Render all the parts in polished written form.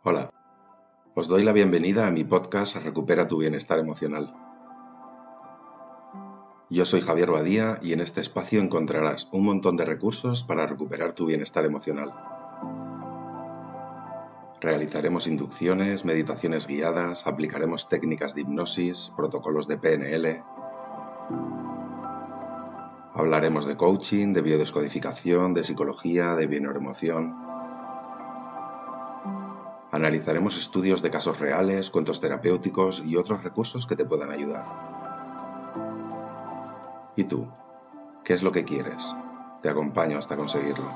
Hola, os doy la bienvenida a mi podcast Recupera tu bienestar emocional. Yo soy Javier Badía y en este espacio encontrarás un montón de recursos para recuperar tu bienestar emocional. Realizaremos inducciones, meditaciones guiadas, aplicaremos técnicas de hipnosis, protocolos de PNL. Hablaremos de coaching, de biodescodificación, de psicología, de bioneuroemoción. Analizaremos estudios de casos reales, cuentos terapéuticos y otros recursos que te puedan ayudar. ¿Y tú? ¿Qué es lo que quieres? Te acompaño hasta conseguirlo.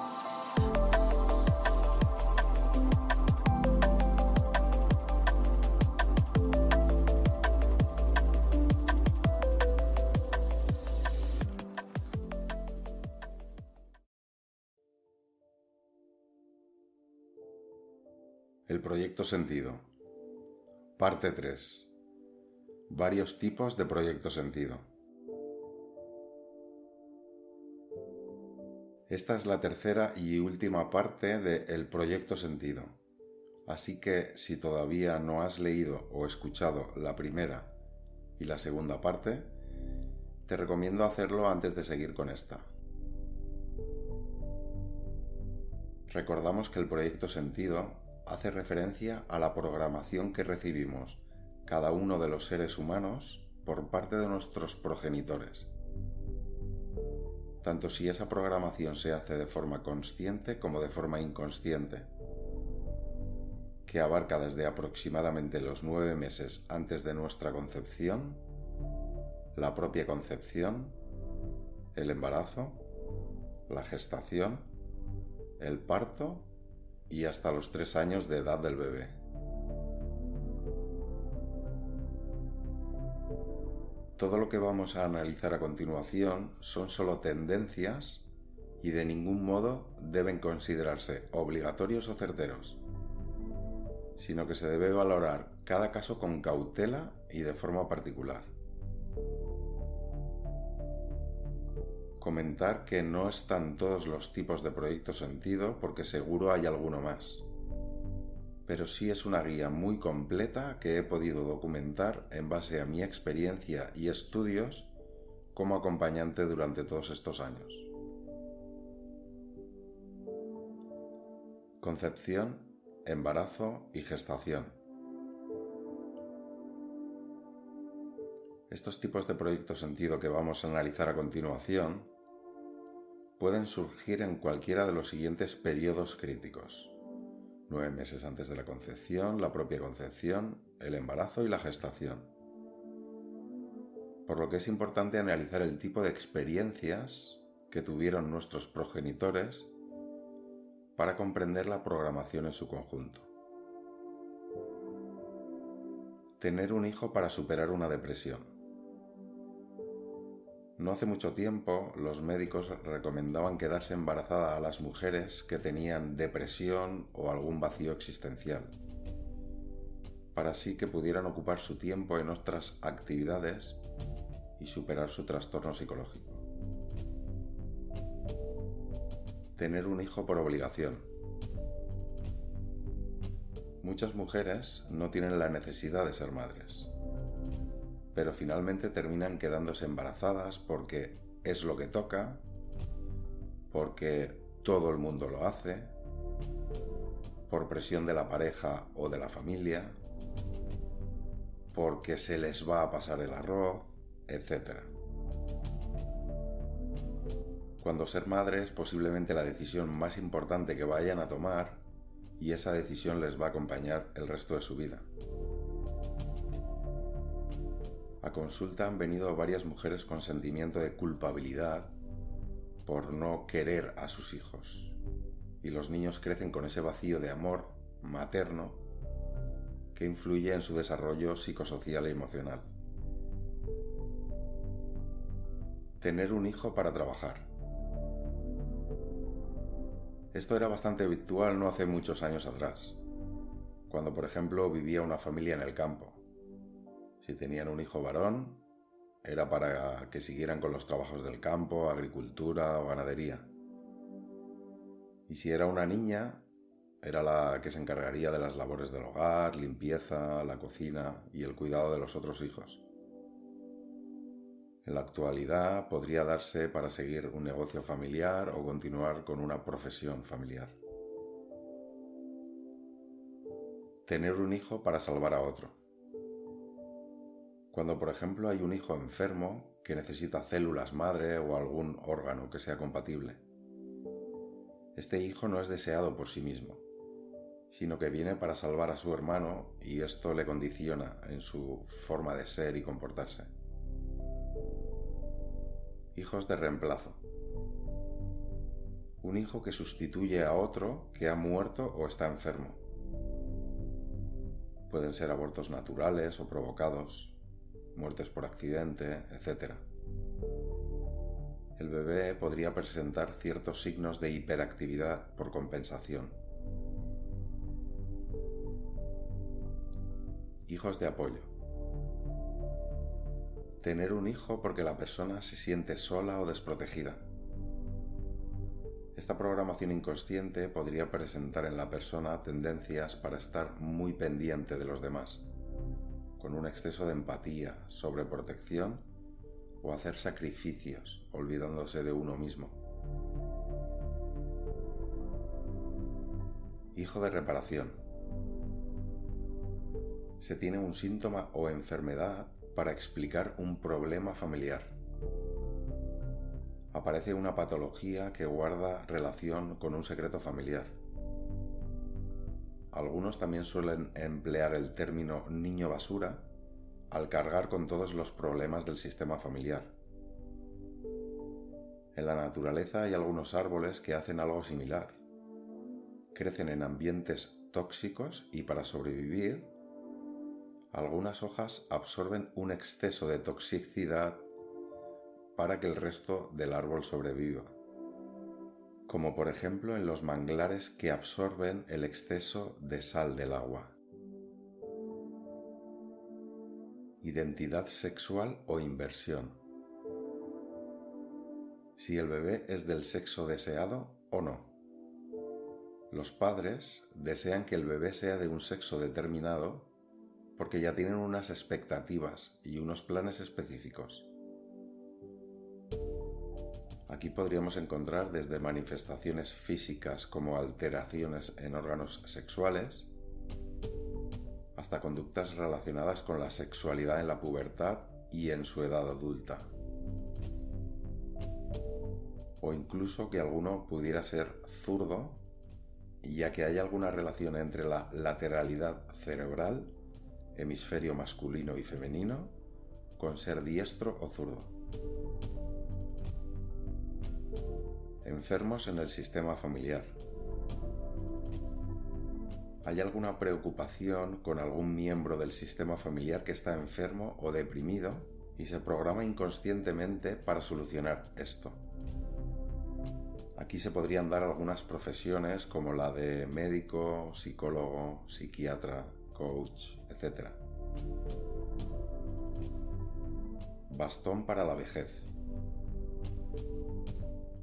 El proyecto sentido. Parte 3. Varios tipos de proyecto sentido. Esta es la tercera y última parte de El proyecto sentido. Así que si todavía no has leído o escuchado la primera y la segunda parte, te recomiendo hacerlo antes de seguir con esta. Recordamos que el proyecto sentido hace referencia a la programación que recibimos cada uno de los seres humanos por parte de nuestros progenitores, tanto si esa programación se hace de forma consciente como de forma inconsciente, que abarca desde aproximadamente los 9 meses antes de nuestra concepción, la propia concepción, el embarazo, la gestación, el parto y hasta los 3 años de edad del bebé. Todo lo que vamos a analizar a continuación son solo tendencias y de ningún modo deben considerarse obligatorios o certeros, sino que se debe valorar cada caso con cautela y de forma particular. Comentar que no están todos los tipos de proyecto sentido porque seguro hay alguno más, pero sí es una guía muy completa que he podido documentar en base a mi experiencia y estudios como acompañante durante todos estos años. Concepción, embarazo y gestación. Estos tipos de proyecto sentido que vamos a analizar a continuación pueden surgir en cualquiera de los siguientes periodos críticos: 9 meses antes de la concepción, la propia concepción, el embarazo y la gestación. Por lo que es importante analizar el tipo de experiencias que tuvieron nuestros progenitores para comprender la programación en su conjunto. Tener un hijo para superar una depresión. No hace mucho tiempo, los médicos recomendaban quedarse embarazada a las mujeres que tenían depresión o algún vacío existencial, para así que pudieran ocupar su tiempo en otras actividades y superar su trastorno psicológico. Tener un hijo por obligación. Muchas mujeres no tienen la necesidad de ser madres, pero finalmente terminan quedándose embarazadas porque es lo que toca, porque todo el mundo lo hace, por presión de la pareja o de la familia, porque se les va a pasar el arroz, etc. Cuando ser madre es posiblemente la decisión más importante que vayan a tomar y esa decisión les va a acompañar el resto de su vida. A consulta han venido varias mujeres con sentimiento de culpabilidad por no querer a sus hijos, y los niños crecen con ese vacío de amor materno que influye en su desarrollo psicosocial y emocional. Tener un hijo para trabajar. Esto era bastante habitual no hace muchos años atrás, cuando por ejemplo vivía una familia en el campo. Si tenían un hijo varón, era para que siguieran con los trabajos del campo, agricultura o ganadería. Y si era una niña, era la que se encargaría de las labores del hogar, limpieza, la cocina y el cuidado de los otros hijos. En la actualidad podría darse para seguir un negocio familiar o continuar con una profesión familiar. Tener un hijo para salvar a otro. Cuando, por ejemplo, hay un hijo enfermo que necesita células madre o algún órgano que sea compatible, este hijo no es deseado por sí mismo, sino que viene para salvar a su hermano y esto le condiciona en su forma de ser y comportarse. Hijos de reemplazo. Un hijo que sustituye a otro que ha muerto o está enfermo. Pueden ser abortos naturales o provocados, muertes por accidente, etc. El bebé podría presentar ciertos signos de hiperactividad por compensación. Hijos de apoyo. Tener un hijo porque la persona se siente sola o desprotegida. Esta programación inconsciente podría presentar en la persona tendencias para estar muy pendiente de los demás, con un exceso de empatía, sobreprotección o hacer sacrificios, olvidándose de uno mismo. Hijo de reparación. Se tiene un síntoma o enfermedad para explicar un problema familiar. Aparece una patología que guarda relación con un secreto familiar. Algunos también suelen emplear el término niño basura al cargar con todos los problemas del sistema familiar. En la naturaleza hay algunos árboles que hacen algo similar. Crecen en ambientes tóxicos y para sobrevivir, algunas hojas absorben un exceso de toxicidad para que el resto del árbol sobreviva, como por ejemplo en los manglares que absorben el exceso de sal del agua. Identidad sexual o inversión. Si el bebé es del sexo deseado o no. Los padres desean que el bebé sea de un sexo determinado porque ya tienen unas expectativas y unos planes específicos. Aquí podríamos encontrar desde manifestaciones físicas como alteraciones en órganos sexuales, hasta conductas relacionadas con la sexualidad en la pubertad y en su edad adulta. O incluso que alguno pudiera ser zurdo, ya que hay alguna relación entre la lateralidad cerebral, hemisferio masculino y femenino, con ser diestro o zurdo. Enfermos en el sistema familiar. ¿Hay alguna preocupación con algún miembro del sistema familiar que está enfermo o deprimido y se programa inconscientemente para solucionar esto? Aquí se podrían dar algunas profesiones como la de médico, psicólogo, psiquiatra, coach, etc. Bastón para la vejez.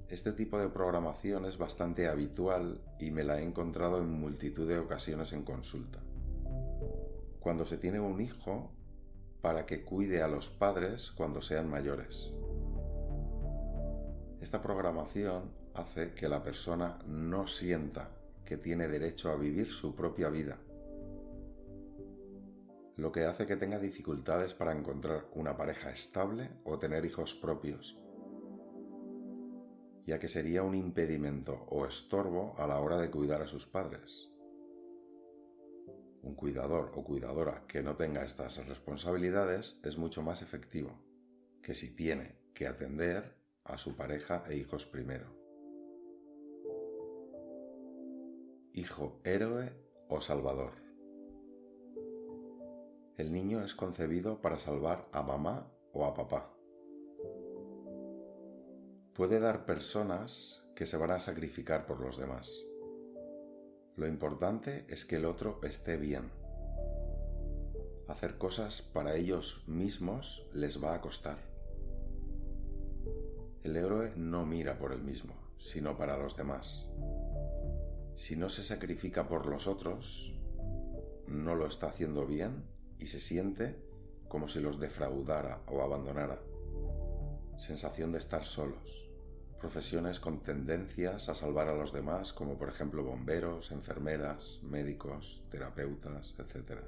Este tipo de programación es bastante habitual y me la he encontrado en multitud de ocasiones en consulta. Cuando se tiene un hijo, para que cuide a los padres cuando sean mayores. Esta programación hace que la persona no sienta que tiene derecho a vivir su propia vida, lo que hace que tenga dificultades para encontrar una pareja estable o tener hijos propios, ya que sería un impedimento o estorbo a la hora de cuidar a sus padres. Un cuidador o cuidadora que no tenga estas responsabilidades es mucho más efectivo que si tiene que atender a su pareja e hijos primero. Hijo héroe o salvador. El niño es concebido para salvar a mamá o a papá. Puede dar personas que se van a sacrificar por los demás. Lo importante es que el otro esté bien. Hacer cosas para ellos mismos les va a costar. El héroe no mira por él mismo, sino para los demás. Si no se sacrifica por los otros, no lo está haciendo bien y se siente como si los defraudara o abandonara. Sensación de estar solos. Profesiones con tendencias a salvar a los demás, como por ejemplo bomberos, enfermeras, médicos, terapeutas, etc.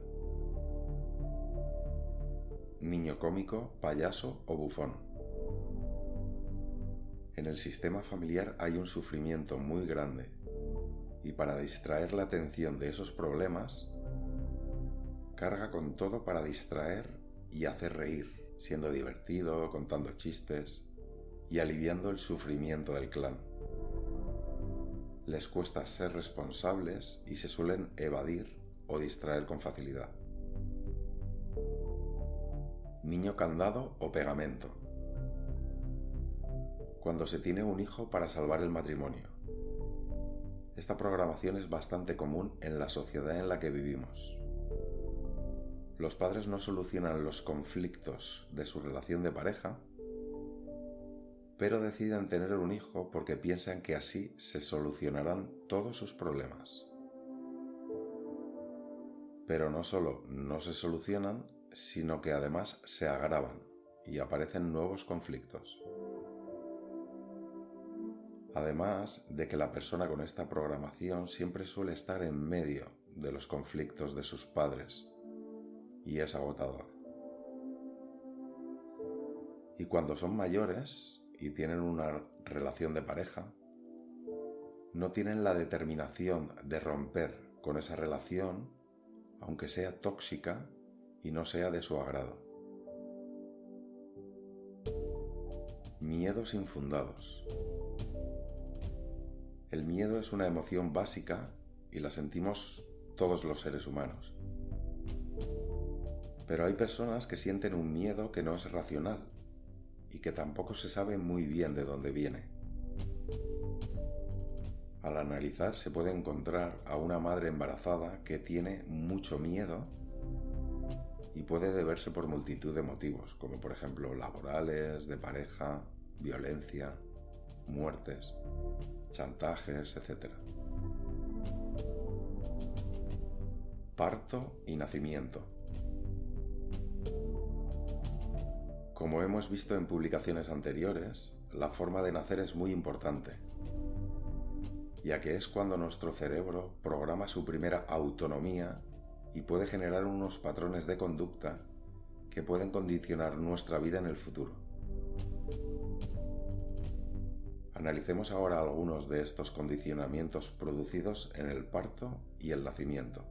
Niño cómico, payaso o bufón. En el sistema familiar hay un sufrimiento muy grande y para distraer la atención de esos problemas, carga con todo para distraer y hacer reír, siendo divertido, contando chistes y aliviando el sufrimiento del clan. Les cuesta ser responsables y se suelen evadir o distraer con facilidad. Niño candado o pegamento. Cuando se tiene un hijo para salvar el matrimonio. Esta programación es bastante común en la sociedad en la que vivimos. Los padres no solucionan los conflictos de su relación de pareja, pero deciden tener un hijo porque piensan que así se solucionarán todos sus problemas. Pero no solo no se solucionan, sino que además se agravan y aparecen nuevos conflictos. Además de que la persona con esta programación siempre suele estar en medio de los conflictos de sus padres y es agotador. Y cuando son mayores y tienen una relación de pareja, no tienen la determinación de romper con esa relación, aunque sea tóxica y no sea de su agrado. Miedos infundados. El miedo es una emoción básica y la sentimos todos los seres humanos. Pero hay personas que sienten un miedo que no es racional y que tampoco se sabe muy bien de dónde viene. Al analizar se puede encontrar a una madre embarazada que tiene mucho miedo y puede deberse por multitud de motivos, como por ejemplo laborales, de pareja, violencia, muertes, chantajes, etc. Parto y nacimiento. Como hemos visto en publicaciones anteriores, la forma de nacer es muy importante, ya que es cuando nuestro cerebro programa su primera autonomía y puede generar unos patrones de conducta que pueden condicionar nuestra vida en el futuro. Analicemos ahora algunos de estos condicionamientos producidos en el parto y el nacimiento.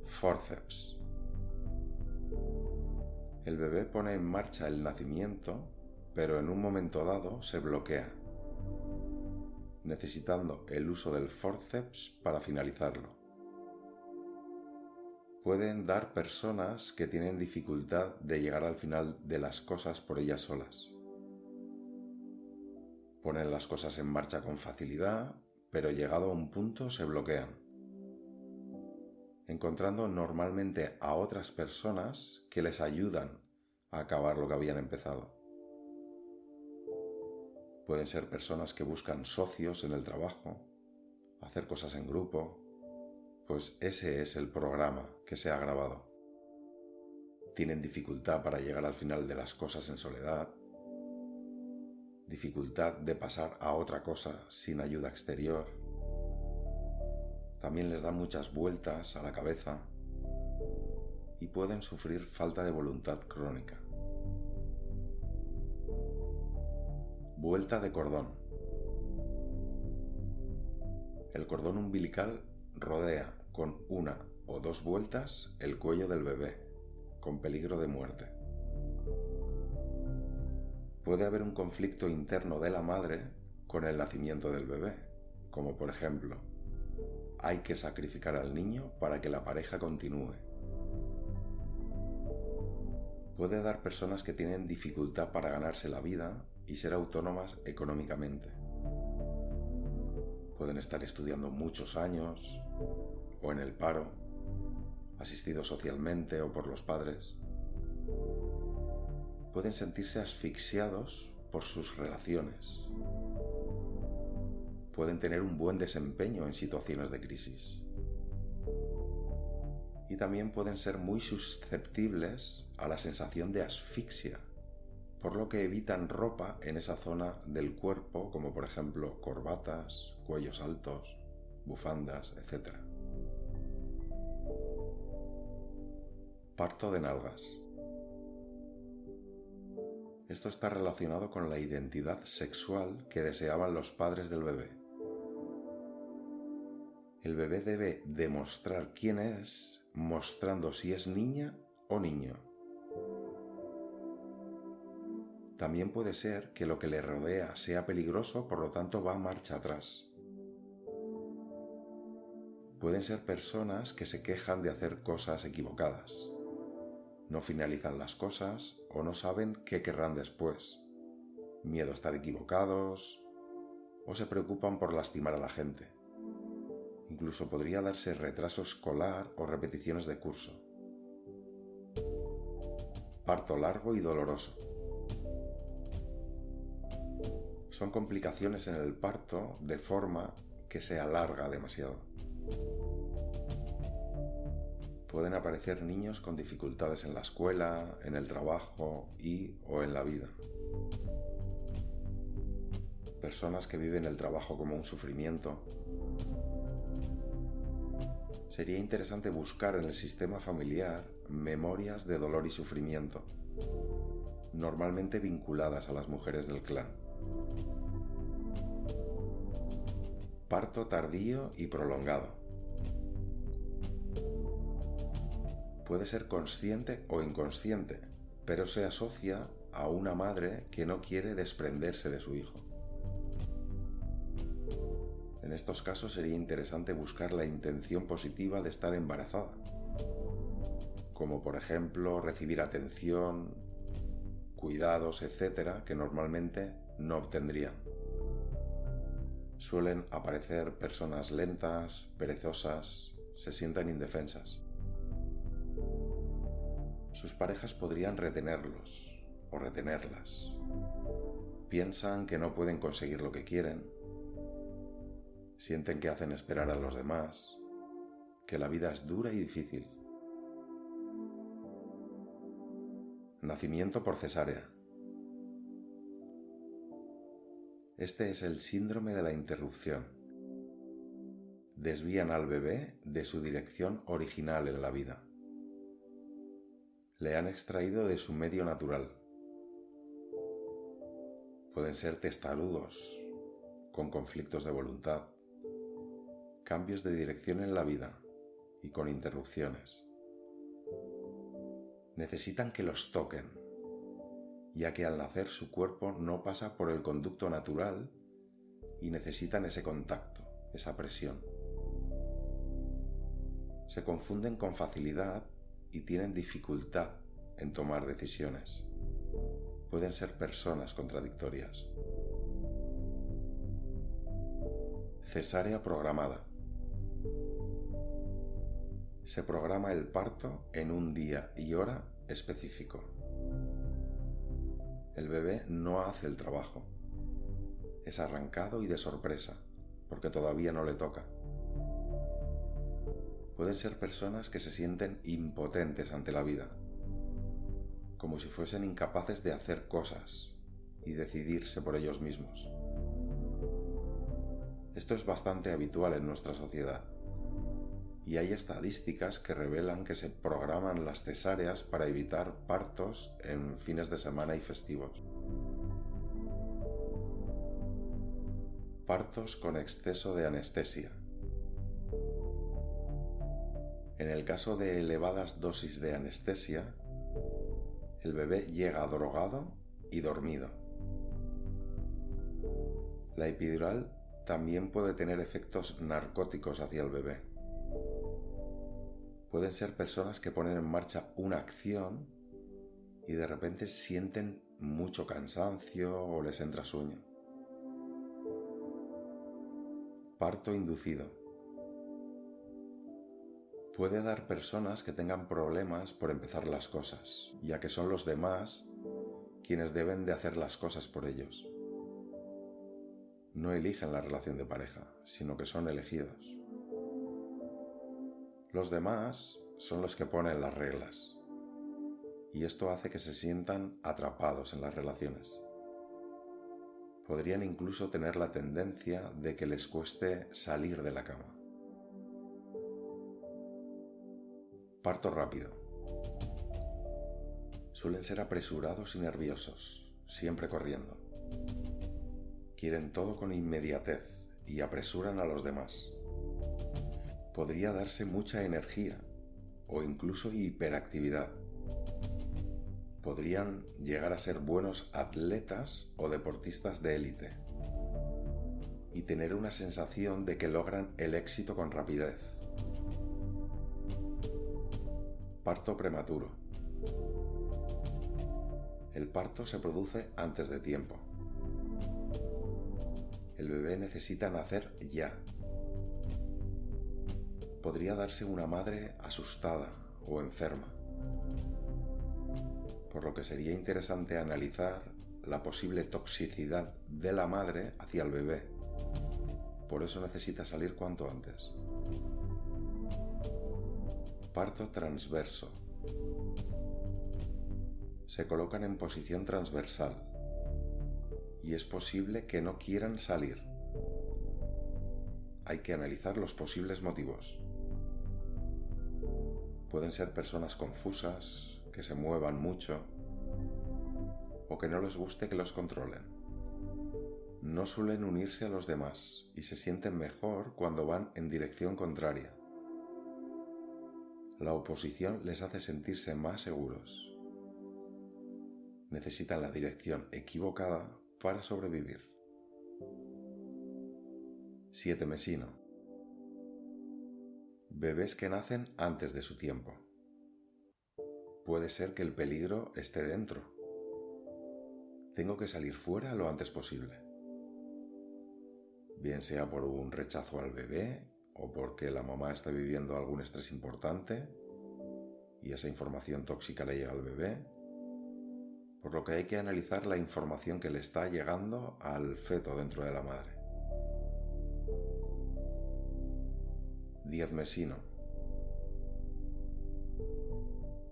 Forceps. El bebé pone en marcha el nacimiento, pero en un momento dado se bloquea, necesitando el uso del forceps para finalizarlo. Pueden dar personas que tienen dificultad de llegar al final de las cosas por ellas solas. Ponen las cosas en marcha con facilidad, pero llegado a un punto se bloquean, encontrando normalmente a otras personas que les ayudan a acabar lo que habían empezado. Pueden ser personas que buscan socios en el trabajo, hacer cosas en grupo, pues ese es el programa que se ha grabado. Tienen dificultad para llegar al final de las cosas en soledad, dificultad de pasar a otra cosa sin ayuda exterior. También les da muchas vueltas a la cabeza y pueden sufrir falta de voluntad crónica. Vuelta de cordón. El cordón umbilical rodea con una o dos vueltas el cuello del bebé, con peligro de muerte. Puede haber un conflicto interno de la madre con el nacimiento del bebé, como por ejemplo, hay que sacrificar al niño para que la pareja continúe. Puede dar personas que tienen dificultad para ganarse la vida y ser autónomas económicamente. Pueden estar estudiando muchos años o en el paro, asistidos socialmente o por los padres. Pueden sentirse asfixiados por sus relaciones. pueden tener un buen desempeño en situaciones de crisis. Y también pueden ser muy susceptibles a la sensación de asfixia, por lo que evitan ropa en esa zona del cuerpo, como por ejemplo corbatas, cuellos altos, bufandas, etc. Parto de nalgas. Esto está relacionado con la identidad sexual que deseaban los padres del bebé. El bebé debe demostrar quién es, mostrando si es niña o niño. También puede ser que lo que le rodea sea peligroso, por lo tanto va marcha atrás. Pueden ser personas que se quejan de hacer cosas equivocadas. No finalizan las cosas o no saben qué querrán después. Miedo a estar equivocados o se preocupan por lastimar a la gente. Incluso podría darse retraso escolar o repeticiones de curso. Parto largo y doloroso. Son complicaciones en el parto de forma que se alarga demasiado. Pueden aparecer niños con dificultades en la escuela, en el trabajo o en la vida. Personas que viven el trabajo como un sufrimiento. Sería interesante buscar en el sistema familiar memorias de dolor y sufrimiento, normalmente vinculadas a las mujeres del clan. Parto tardío y prolongado. Puede ser consciente o inconsciente, pero se asocia a una madre que no quiere desprenderse de su hijo. En estos casos sería interesante buscar la intención positiva de estar embarazada, como por ejemplo recibir atención, cuidados, etc., que normalmente no obtendrían. Suelen aparecer personas lentas, perezosas, se sientan indefensas. Sus parejas podrían retenerlos o retenerlas. Piensan que no pueden conseguir lo que quieren. Sienten que hacen esperar a los demás, que la vida es dura y difícil. Nacimiento por cesárea. Este es el síndrome de la interrupción. Desvían al bebé de su dirección original en la vida. Le han extraído de su medio natural. Pueden ser testarudos, con conflictos de voluntad, cambios de dirección en la vida y con interrupciones. Necesitan que los toquen, ya que al nacer su cuerpo no pasa por el conducto natural y necesitan ese contacto, esa presión. Se confunden con facilidad y tienen dificultad en tomar decisiones. Pueden ser personas contradictorias. Cesárea programada. Se programa el parto en un día y hora específico. El bebé no hace el trabajo. Es arrancado y de sorpresa, porque todavía no le toca. Pueden ser personas que se sienten impotentes ante la vida, como si fuesen incapaces de hacer cosas y decidirse por ellos mismos. Esto es bastante habitual en nuestra sociedad, y hay estadísticas que revelan que se programan las cesáreas para evitar partos en fines de semana y festivos. Partos con exceso de anestesia. En el caso de elevadas dosis de anestesia, el bebé llega drogado y dormido. La epidural también puede tener efectos narcóticos hacia el bebé. Pueden ser personas que ponen en marcha una acción y de repente sienten mucho cansancio o les entra sueño. Parto inducido. Puede dar personas que tengan problemas por empezar las cosas, ya que son los demás quienes deben de hacer las cosas por ellos. no eligen la relación de pareja, sino que son elegidos. Los demás son los que ponen las reglas, y esto hace que se sientan atrapados en las relaciones. Podrían incluso tener la tendencia de que les cueste salir de la cama. Parto rápido. Suelen ser apresurados y nerviosos, siempre corriendo. Quieren todo con inmediatez y apresuran a los demás. Podría darse mucha energía o incluso hiperactividad. Podrían llegar a ser buenos atletas o deportistas de élite y tener una sensación de que logran el éxito con rapidez. Parto prematuro. El parto se produce antes de tiempo. El bebé necesita nacer ya. Podría darse una madre asustada o enferma, por lo que sería interesante analizar la posible toxicidad de la madre hacia el bebé. Por eso necesita salir cuanto antes. Parto transverso. Se colocan en posición transversal y es posible que no quieran salir. Hay que analizar los posibles motivos. Pueden ser personas confusas, que se muevan mucho o que no les guste que los controlen. No suelen unirse a los demás y se sienten mejor cuando van en dirección contraria. La oposición les hace sentirse más seguros. Necesitan la dirección equivocada para sobrevivir. 7 mesino. Bebés que nacen antes de su tiempo. Puede ser que el peligro esté dentro. Tengo que salir fuera lo antes posible. Bien sea por un rechazo al bebé o porque la mamá está viviendo algún estrés importante y esa información tóxica le llega al bebé, por lo que hay que analizar la información que le está llegando al feto dentro de la madre. 10 mesino.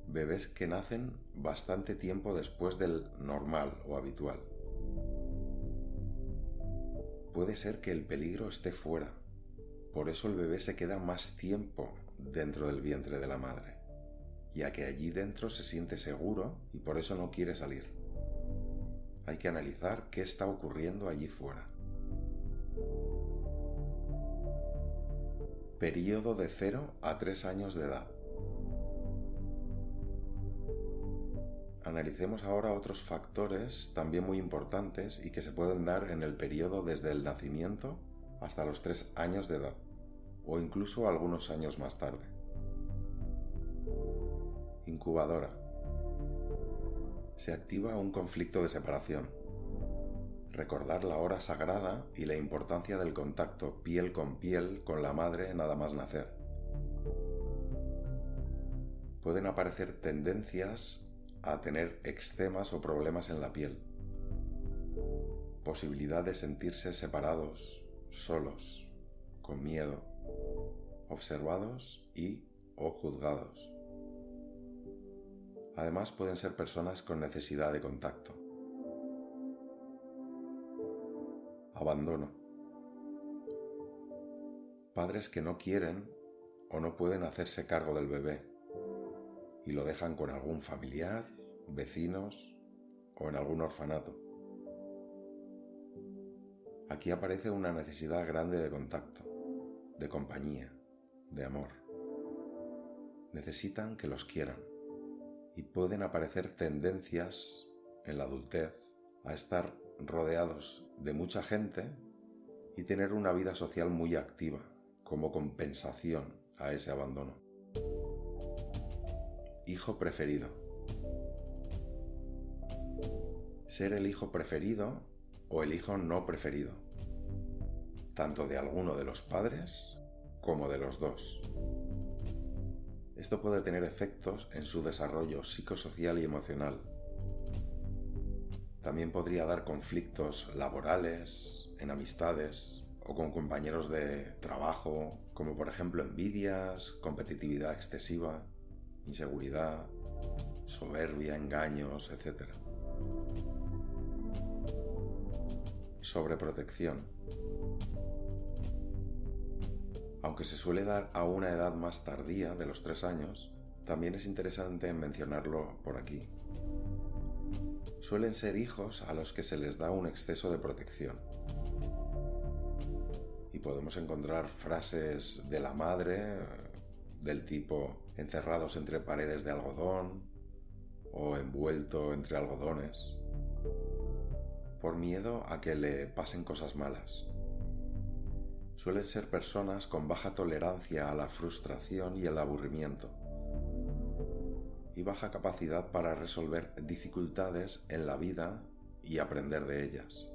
Bebés que nacen bastante tiempo después del normal o habitual. Puede ser que el peligro esté fuera, por eso el bebé se queda más tiempo dentro del vientre de la madre, ya que allí dentro se siente seguro y por eso no quiere salir. Hay que analizar qué está ocurriendo allí fuera. Período de 0 a 3 años de edad. Analicemos ahora otros factores también muy importantes y que se pueden dar en el periodo desde el nacimiento hasta los 3 años de edad, o incluso algunos años más tarde. Incubadora. Se activa un conflicto de separación. Recordar la hora sagrada y la importancia del contacto piel con la madre nada más nacer. Pueden aparecer tendencias a tener eczemas o problemas en la piel. Posibilidad de sentirse separados, solos, con miedo, observados o juzgados. Además pueden ser personas con necesidad de contacto. Abandono. Padres que no quieren o no pueden hacerse cargo del bebé y lo dejan con algún familiar, vecinos o en algún orfanato. Aquí aparece una necesidad grande de contacto, de compañía, de amor. Necesitan que los quieran y pueden aparecer tendencias en la adultez a estar rodeados de mucha gente y tener una vida social muy activa como compensación a ese abandono. Hijo preferido. Ser el hijo preferido o el hijo no preferido, tanto de alguno de los padres como de los dos. Esto puede tener efectos en su desarrollo psicosocial y emocional. También podría dar conflictos laborales, en amistades o con compañeros de trabajo, como por ejemplo envidias, competitividad excesiva, inseguridad, soberbia, engaños, etc. Sobreprotección. Aunque se suele dar a una edad más tardía de los 3 años, también es interesante mencionarlo por aquí. Suelen ser hijos a los que se les da un exceso de protección. Y podemos encontrar frases de la madre del tipo encerrados entre paredes de algodón o envuelto entre algodones, por miedo a que le pasen cosas malas. Suelen ser personas con baja tolerancia a la frustración y el aburrimiento, y baja capacidad para resolver dificultades en la vida y aprender de ellas.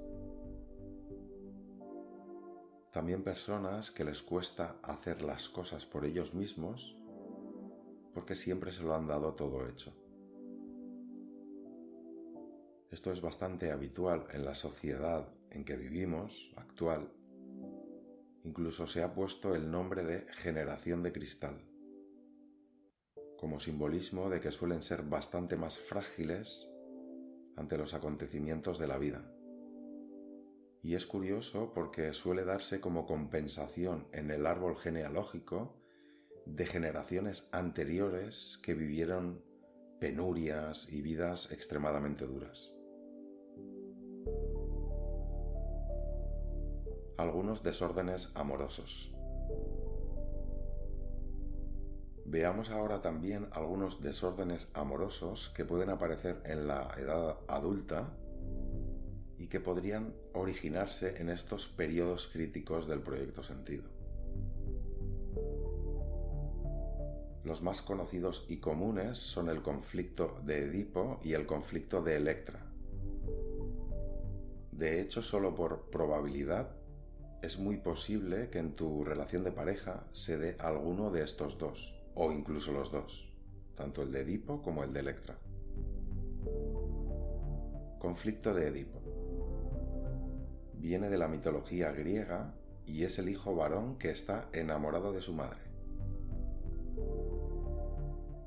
También personas que les cuesta hacer las cosas por ellos mismos porque siempre se lo han dado todo hecho. Esto es bastante habitual en la sociedad en que vivimos, actual. Incluso se ha puesto el nombre de generación de cristal, como simbolismo de que suelen ser bastante más frágiles ante los acontecimientos de la vida. Y es curioso porque suele darse como compensación en el árbol genealógico de generaciones anteriores que vivieron penurias y vidas extremadamente duras. Algunos desórdenes amorosos. Veamos ahora también algunos desórdenes amorosos que pueden aparecer en la edad adulta y que podrían originarse en estos periodos críticos del proyecto sentido. Los más conocidos y comunes son el conflicto de Edipo y el conflicto de Electra. De hecho, solo por probabilidad, es muy posible que en tu relación de pareja se dé alguno de estos dos, o incluso los dos, tanto el de Edipo como el de Electra. Conflicto de Edipo. Viene de la mitología griega y es el hijo varón que está enamorado de su madre.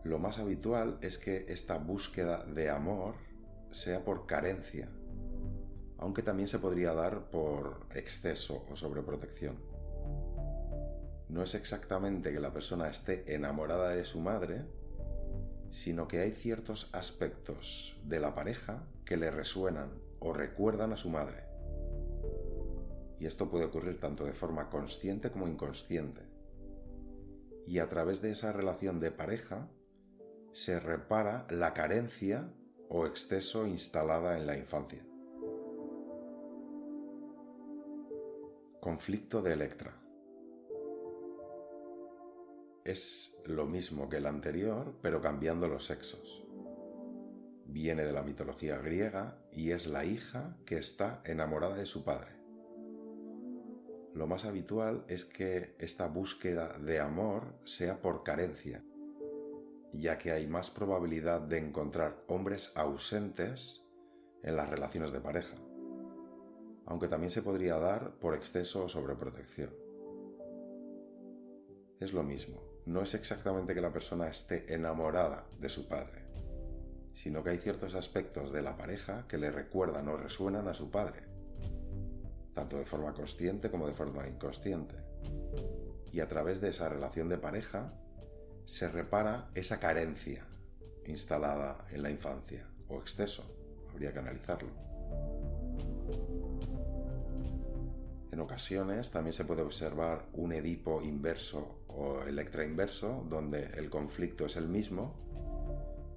Lo más habitual es que esta búsqueda de amor sea por carencia, aunque también se podría dar por exceso o sobreprotección. No es exactamente que la persona esté enamorada de su madre, sino que hay ciertos aspectos de la pareja que le resuenan o recuerdan a su madre. Y esto puede ocurrir tanto de forma consciente como inconsciente. Y a través de esa relación de pareja se repara la carencia o exceso instalada en la infancia. Conflicto de Electra. Es lo mismo que el anterior, pero cambiando los sexos. Viene de la mitología griega y es la hija que está enamorada de su padre. Lo más habitual es que esta búsqueda de amor sea por carencia, ya que hay más probabilidad de encontrar hombres ausentes en las relaciones de pareja, aunque también se podría dar por exceso o sobreprotección. Es lo mismo, no es exactamente que la persona esté enamorada de su padre, sino que hay ciertos aspectos de la pareja que le recuerdan o resuenan a su padre, tanto de forma consciente como de forma inconsciente. Y a través de esa relación de pareja se repara esa carencia instalada en la infancia, o exceso, habría que analizarlo. En ocasiones también se puede observar un Edipo inverso o Electra inverso, donde el conflicto es el mismo,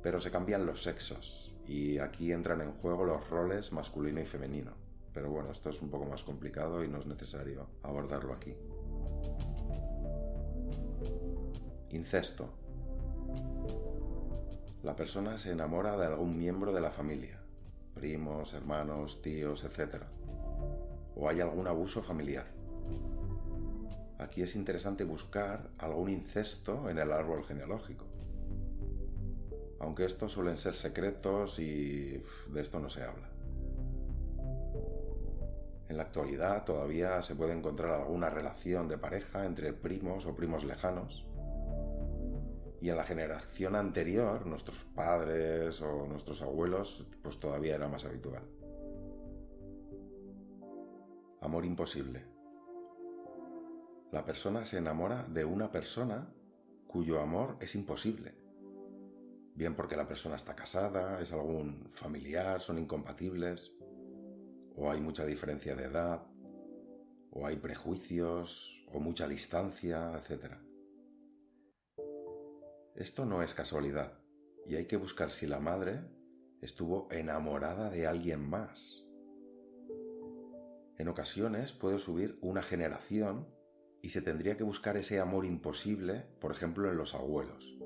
pero se cambian los sexos, y aquí entran en juego los roles masculino y femenino. Pero bueno, esto es un poco más complicado y no es necesario abordarlo aquí. Incesto. La persona se enamora de algún miembro de la familia, primos, hermanos, tíos, etc. O hay algún abuso familiar. Aquí es interesante buscar algún incesto en el árbol genealógico. Aunque estos suelen ser secretos y de esto no se habla. En la actualidad todavía se puede encontrar alguna relación de pareja entre primos o primos lejanos. Y en la generación anterior, nuestros padres o nuestros abuelos, pues todavía era más habitual. Amor imposible. La persona se enamora de una persona cuyo amor es imposible. Bien porque la persona está casada, es algún familiar, son incompatibles, o hay mucha diferencia de edad, o hay prejuicios, o mucha distancia, etc. Esto no es casualidad, y hay que buscar si la madre estuvo enamorada de alguien más. En ocasiones puede subir una generación y se tendría que buscar ese amor imposible, por ejemplo, en los abuelos.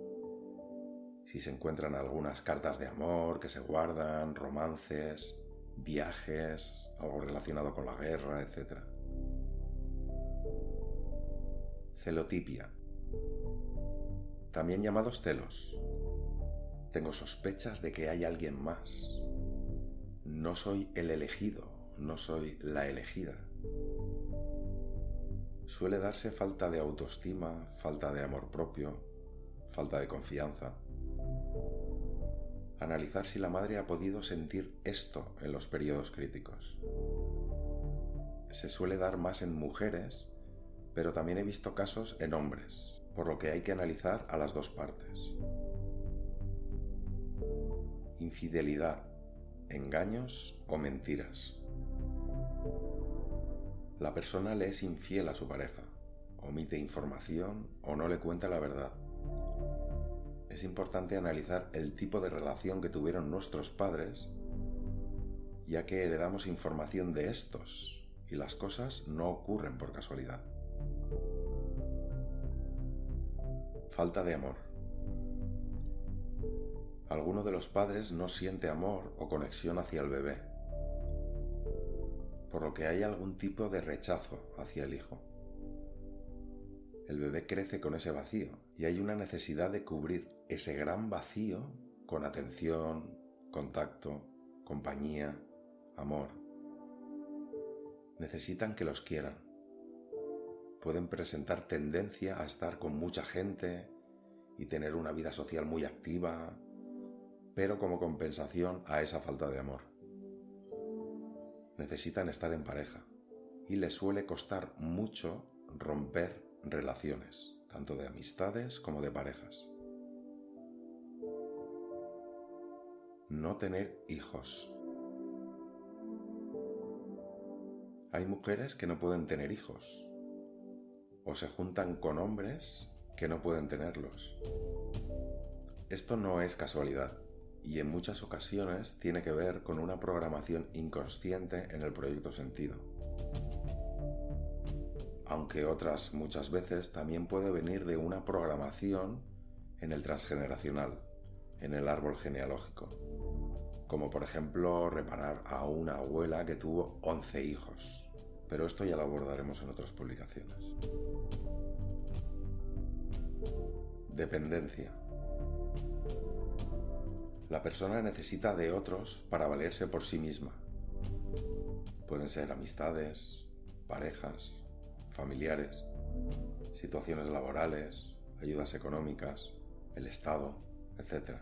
Si se encuentran algunas cartas de amor que se guardan, romances, viajes, algo relacionado con la guerra, etc. Celotipia. También llamados celos. Tengo sospechas de que hay alguien más. No soy el elegido, no soy la elegida. Suele darse falta de autoestima, falta de amor propio, falta de confianza. Analizar si la madre ha podido sentir esto en los periodos críticos. Se suele dar más en mujeres, pero también he visto casos en hombres, por lo que hay que analizar a las dos partes. Infidelidad, engaños o mentiras. La persona le es infiel a su pareja, omite información o no le cuenta la verdad. Es importante analizar el tipo de relación que tuvieron nuestros padres, ya que heredamos información de estos y las cosas no ocurren por casualidad. Falta de amor. Alguno de los padres no siente amor o conexión hacia el bebé, por lo que hay algún tipo de rechazo hacia el hijo. El bebé crece con ese vacío y hay una necesidad de cubrir ese gran vacío con atención, contacto, compañía, amor. Necesitan que los quieran. Pueden presentar tendencia a estar con mucha gente y tener una vida social muy activa, pero como compensación a esa falta de amor. Necesitan estar en pareja y les suele costar mucho romper relaciones, tanto de amistades como de parejas. No tener hijos. Hay mujeres que no pueden tener hijos o se juntan con hombres que no pueden tenerlos. Esto no es casualidad y en muchas ocasiones tiene que ver con una programación inconsciente en el proyecto sentido. Aunque otras muchas veces también puede venir de una programación en el transgeneracional, en el árbol genealógico, como por ejemplo reparar a una abuela que tuvo 11 hijos, pero esto ya lo abordaremos en otras publicaciones. Dependencia. La persona necesita de otros para valerse por sí misma. Pueden ser amistades, parejas, familiares, situaciones laborales, ayudas económicas, el Estado, etc.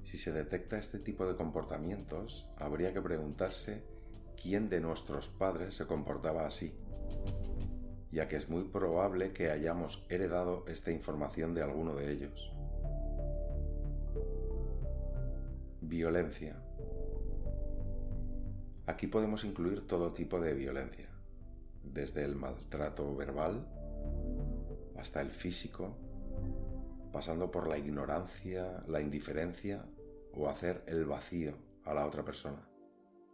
Si se detecta este tipo de comportamientos, habría que preguntarse quién de nuestros padres se comportaba así, ya que es muy probable que hayamos heredado esta información de alguno de ellos. Violencia. Aquí podemos incluir todo tipo de violencia, desde el maltrato verbal hasta el físico, pasando por la ignorancia, la indiferencia o hacer el vacío a la otra persona,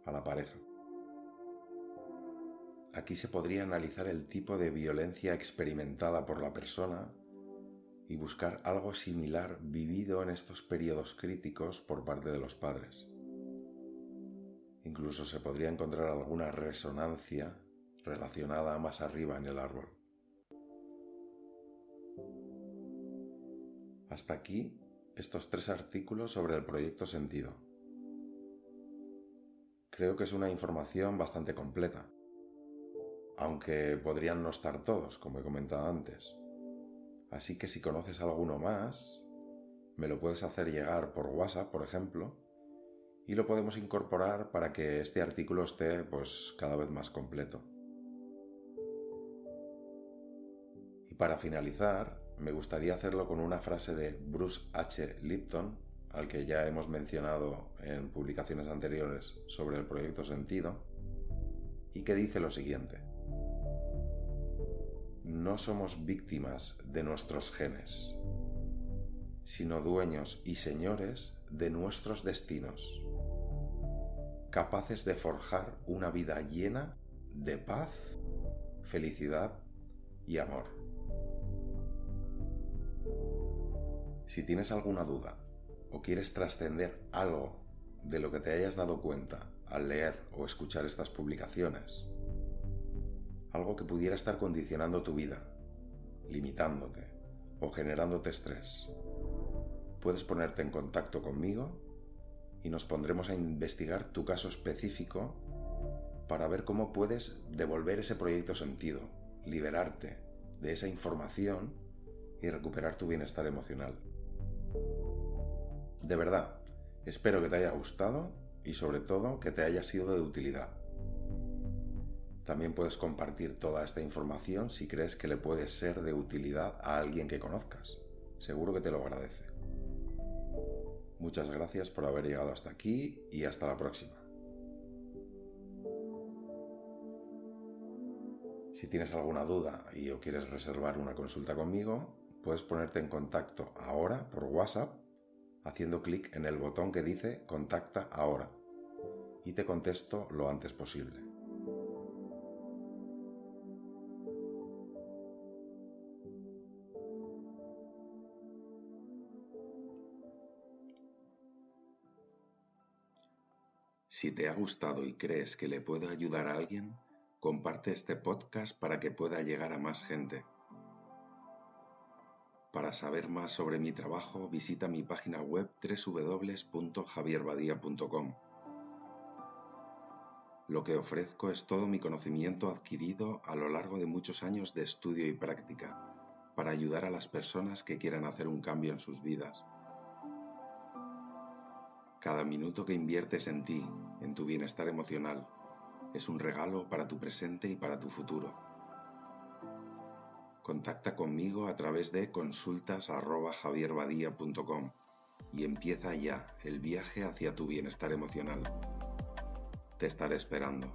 a la pareja. Aquí se podría analizar el tipo de violencia experimentada por la persona y buscar algo similar vivido en estos periodos críticos por parte de los padres. Incluso se podría encontrar alguna resonancia relacionada más arriba en el árbol. Hasta aquí estos 3 artículos sobre el proyecto sentido. Creo que es una información bastante completa, aunque podrían no estar todos, como he comentado antes. Así que si conoces alguno más, me lo puedes hacer llegar por WhatsApp, por ejemplo, y lo podemos incorporar para que este artículo esté cada vez más completo. Y para finalizar, me gustaría hacerlo con una frase de Bruce H. Lipton, al que ya hemos mencionado en publicaciones anteriores sobre el proyecto Sentido, y que dice lo siguiente: no somos víctimas de nuestros genes, sino dueños y señores de nuestros destinos, capaces de forjar una vida llena de paz, felicidad y amor. Si tienes alguna duda o quieres trascender algo de lo que te hayas dado cuenta al leer o escuchar estas publicaciones, algo que pudiera estar condicionando tu vida, limitándote o generándote estrés, puedes ponerte en contacto conmigo y nos pondremos a investigar tu caso específico para ver cómo puedes devolver ese proyecto sentido, liberarte de esa información y recuperar tu bienestar emocional. De verdad, espero que te haya gustado y sobre todo que te haya sido de utilidad. También puedes compartir toda esta información si crees que le puede ser de utilidad a alguien que conozcas. Seguro que te lo agradece. Muchas gracias por haber llegado hasta aquí y hasta la próxima. Si tienes alguna duda y o quieres reservar una consulta conmigo, puedes ponerte en contacto ahora por WhatsApp haciendo clic en el botón que dice Contacta ahora y te contesto lo antes posible. Si te ha gustado y crees que le puede ayudar a alguien, comparte este podcast para que pueda llegar a más gente. Para saber más sobre mi trabajo, visita mi página web www.javierbadia.com. Lo que ofrezco es todo mi conocimiento adquirido a lo largo de muchos años de estudio y práctica, para ayudar a las personas que quieran hacer un cambio en sus vidas. Cada minuto que inviertes en ti, en tu bienestar emocional, es un regalo para tu presente y para tu futuro. Contacta conmigo a través de consultas@javierbadia.com y empieza ya el viaje hacia tu bienestar emocional. Te estaré esperando.